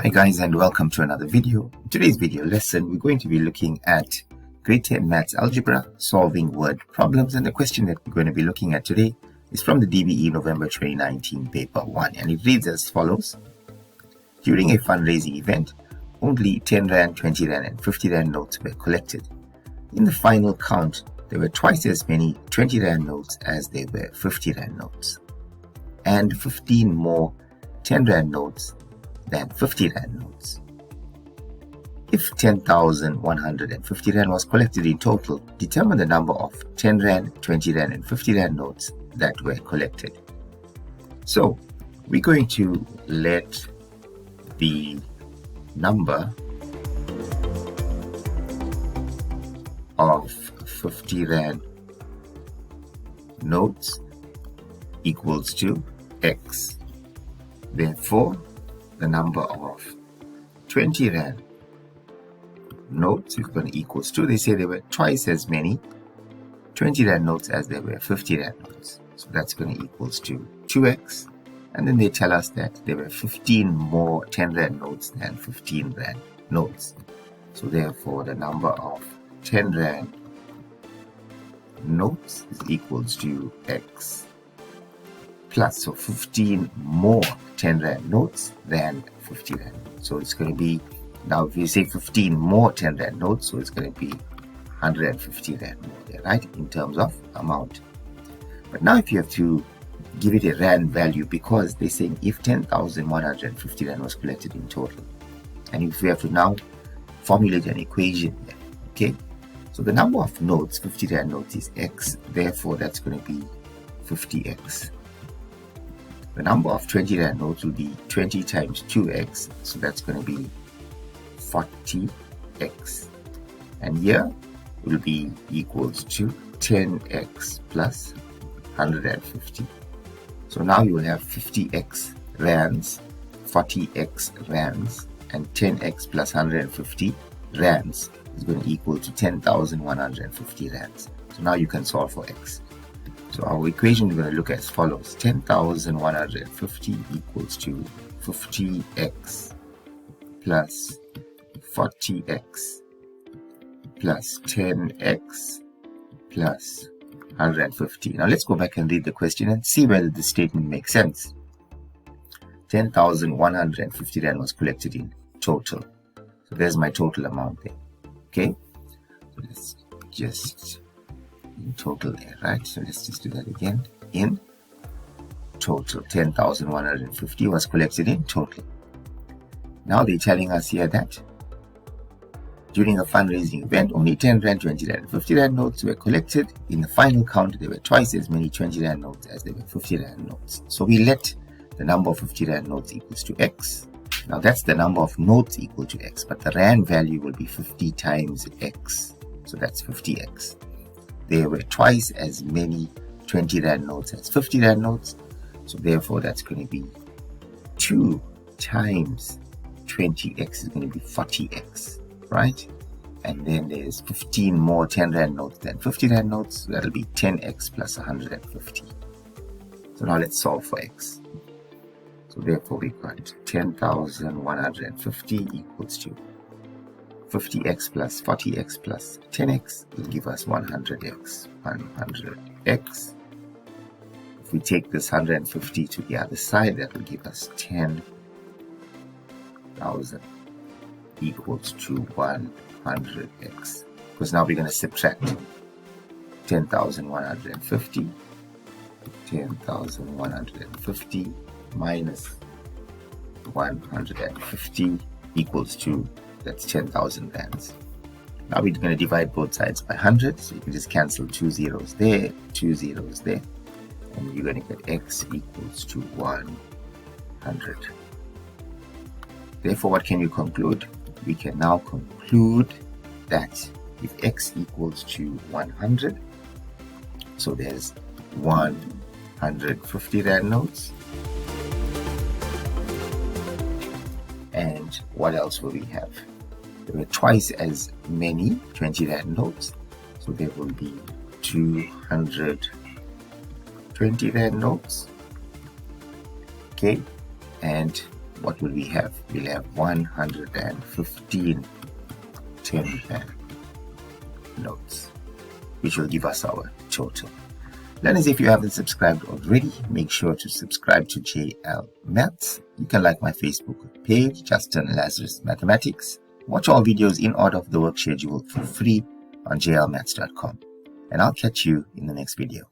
Hi guys, and welcome to another video. In today's video lesson, we're going to be looking at grade 10 maths algebra, solving word problems, and the question that we're going to be looking at today is from the DBE November 2019 paper 1, and it reads as follows. During a fundraising event, only 10 Rand, 20 Rand and 50 Rand notes were collected. In the final count, there were twice as many 20 Rand notes as there were 50 Rand notes, and 15 more 10 Rand notes than 50 Rand notes. If 10,150 Rand was collected in total, determine the number of 10 Rand, 20 Rand and 50 Rand notes that were collected. So we're going to let the number of 50 Rand notes equals to X. Therefore, the number of 20 Rand notes is going to equals to, they say there were twice as many 20 Rand notes as there were 50 Rand notes. So that's going to equals to 2x. And then they tell us that there were 15 more 10 Rand notes than 15 Rand notes. So therefore the number of 10 Rand notes is equals to x plus, so 15 more 10 Rand notes than 50 Rand. So it's going to be, now if you say 15 more 10 Rand notes, so it's going to be 150 Rand more there, right, in terms of amount. But now if you have to give it a Rand value, because they're saying if 10,150 Rand was collected in total, and if we have to now formulate an equation there, okay, so the number of notes, 50 Rand notes, is x, therefore that's going to be 50x. The number of 20 Rand notes will be 20 times 2x, so that's going to be 40x. And here will be equals to 10x plus 150. So now you will have 50x rands, 40x rands, and 10x plus 150 rands is going to equal to 10,150 rands. So now you can solve for x. So our equation we're going to look at as follows. 10,150 equals to 50x plus 40x plus 10x plus 150. Now let's go back and read the question and see whether the statement makes sense. 10,150 Rand was collected in total. So there's my total amount there. Okay, so let's just in total there, right? So let's just do that again. In total, 10,150 was collected in total. Now they're telling us here that during a fundraising event, only 10 Rand, 20 Rand, and 50 Rand notes were collected. In the final count, there were twice as many 20 Rand notes as there were 50 Rand notes. So we let the number of 50 Rand notes equals to x. Now that's the number of notes equal to x, but the Rand value will be 50 times x. So that's 50x. There were twice as many 20 Rand notes as 50 Rand notes. So therefore that's going to be 2 times 20x is going to be 40x, right? And then there's 15 more 10 Rand notes than 50 Rand notes. So that'll be 10x plus 150. So now let's solve for x. So therefore we got 10,150 equals to 50x plus 40x plus 10x will give us 100x. 100x. If we take this 150 to the other side, that will give us 10,000 equals to 100x. Because now we're going to subtract 10,150. 10,150 minus 150 equals to, that's 10,000 rands. Now we're going to divide both sides by 100, so you can just cancel 2 zeros there, 2 zeros there, and you're going to get x equals to 100. Therefore, what can you conclude? We can now conclude that if x equals to 100, so there's 150 Rand notes. And what else will we have? There were twice as many 20 Rand notes, so there will be 220 Rand notes. Okay, and what will we have? We'll have 115 10 notes, which will give us our total. Learners, if you haven't subscribed already, make sure to subscribe to JL Maths. You can like my Facebook page, Justin Lazarus Mathematics. Watch all videos in order of the work schedule for free on jlmaths.com. And I'll catch you in the next video.